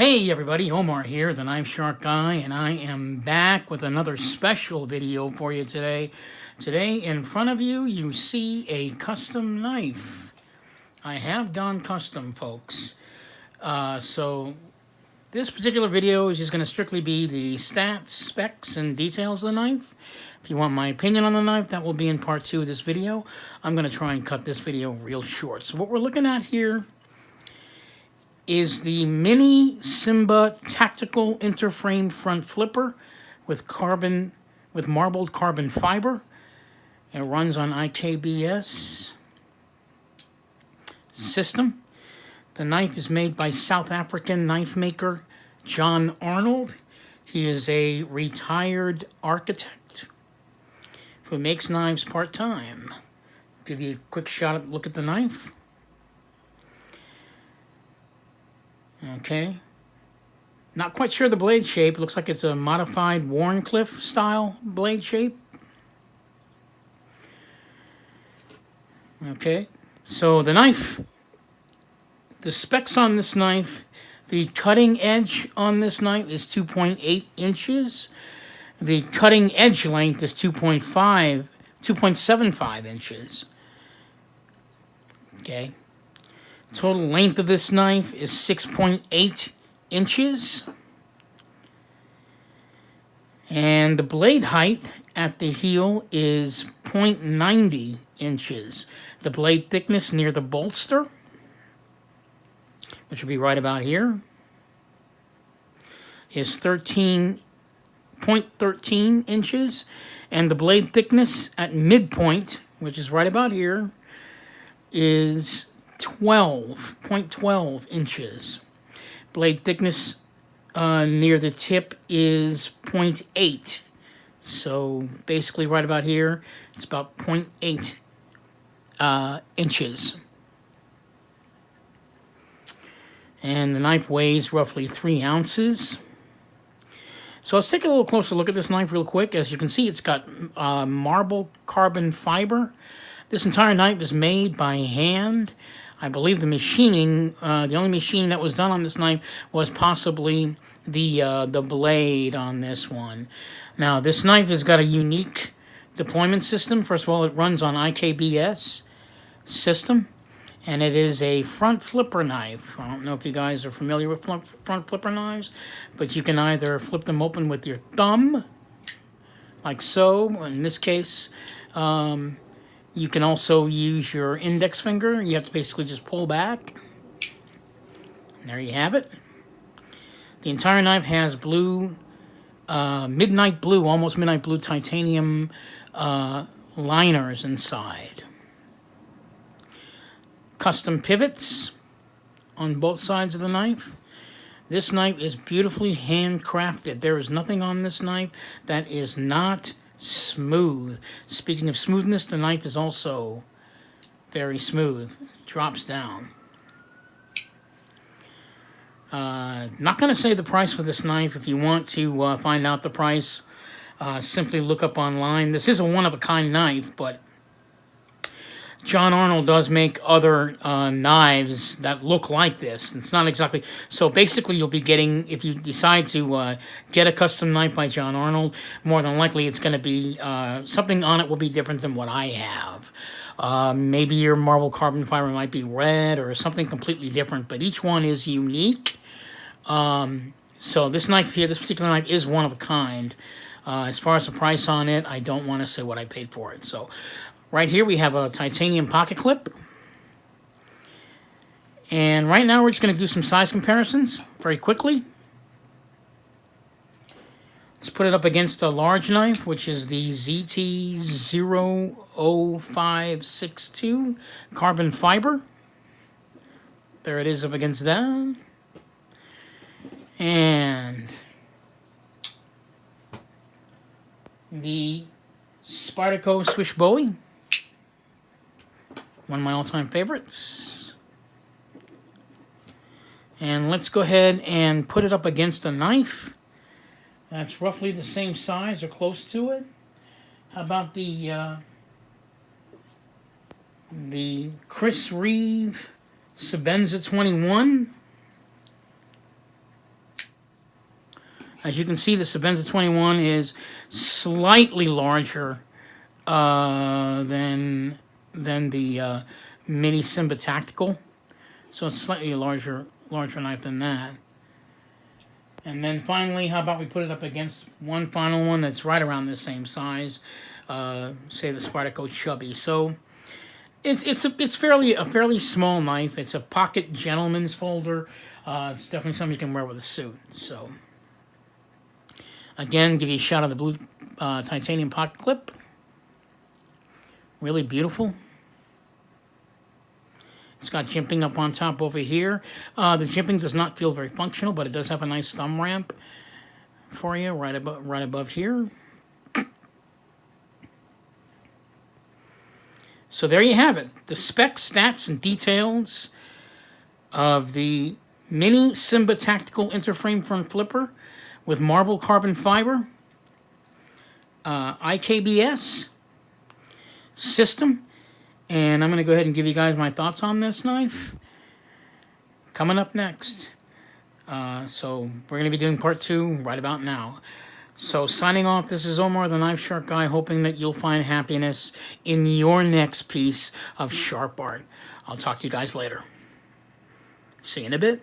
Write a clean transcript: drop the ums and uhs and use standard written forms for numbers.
Hey everybody, Omar here, the Knife Shark Guy, and I am back with another special video for you today. Today in front of you, you see a custom knife. I have gone custom, folks. So this particular video is just going to strictly be the stats, specs, and details of the knife. If you want my opinion on the knife, that will be in part 2 of this video. I'm going to try and cut this video real short. So what we're looking at here is the mini Simba tactical interframe front flipper with marbled carbon fiber. It runs on IKBS system. The knife is made by South African knife maker John Arnold. He is a retired architect who makes knives part-time. Give you a quick look at the knife. Okay, not quite sure the blade shape. It looks like it's a modified Warncliffe style blade shape. Okay, so the knife, the specs on this knife, the cutting edge on this knife is 2.8 inches. The cutting edge length is 2.75 inches. Okay. Total length of this knife is 6.8 inches. And the blade height at the heel is 0.90 inches. The blade thickness near the bolster, which would be right about here, is 13.13 inches. And the blade thickness at midpoint, which is right about here, is 12.12 inches. Blade thickness near the tip is 0.8. So basically right about here, it's about 0.8 inches. And the knife weighs roughly 3 ounces. So let's take a little closer look at this knife real quick. As you can see, it's got marble carbon fiber. This entire knife is made by hand. I believe the machining, the only machining that was done on this knife was possibly the blade on this one. Now, this knife has got a unique deployment system. First of all, it runs on IKBS system, and it is a front flipper knife. I don't know if you guys are familiar with front flipper knives, but you can either flip them open with your thumb, like so. In this case, you can also use your index finger. You have to basically just pull back. And there you have it. The entire knife has blue, midnight blue, almost midnight blue titanium liners inside. Custom pivots on both sides of the knife. This knife is beautifully handcrafted. There is nothing on this knife that is not smooth. Speaking of smoothness, the knife is also very smooth. Drops down. Not going to say the price for this knife. If you want to find out the price, simply look up online. This is a one-of-a-kind knife, but John Arnold does make other knives that look like this. It's not exactly... So basically you'll be getting, if you decide to get a custom knife by John Arnold, more than likely it's going to be, something on it will be different than what I have. Maybe your marble carbon fiber might be red or something completely different, but each one is unique. So this knife here, this particular knife is one of a kind. As far as the price on it, I don't want to say what I paid for it. So right here we have a titanium pocket clip. And right now we're just going to do some size comparisons very quickly. Let's put it up against a large knife, which is the ZT00562 carbon fiber. There it is up against that. And the Spyderco Swish Bowie, one of my all-time favorites. And let's go ahead and put it up against a knife that's roughly the same size or close to it. How about the Chris Reeve Sebenza 21? As you can see, the Sebenza 21 is slightly larger than the Mini Simba Tactical. So it's slightly larger knife than that. And then finally, how about we put it up against one final one that's right around the same size, say the Spyderco Chubby. So it's a fairly small knife. It's a pocket gentleman's folder. It's definitely something you can wear with a suit. So again, give you a shot of the blue titanium pocket clip. Really beautiful. It's got jimping up on top over here. The jimping does not feel very functional, but it does have a nice thumb ramp for you right above here. So there you have it. The specs, stats, and details of the Mini Simba Tactical Interframe Front Flipper with marble carbon fiber, IKBS system. And I'm going to go ahead and give you guys my thoughts on this knife. Coming up next. So we're going to be doing part 2 right about now. So signing off, this is Omar, the Knife Shark Guy, hoping that you'll find happiness in your next piece of sharp art. I'll talk to you guys later. See you in a bit.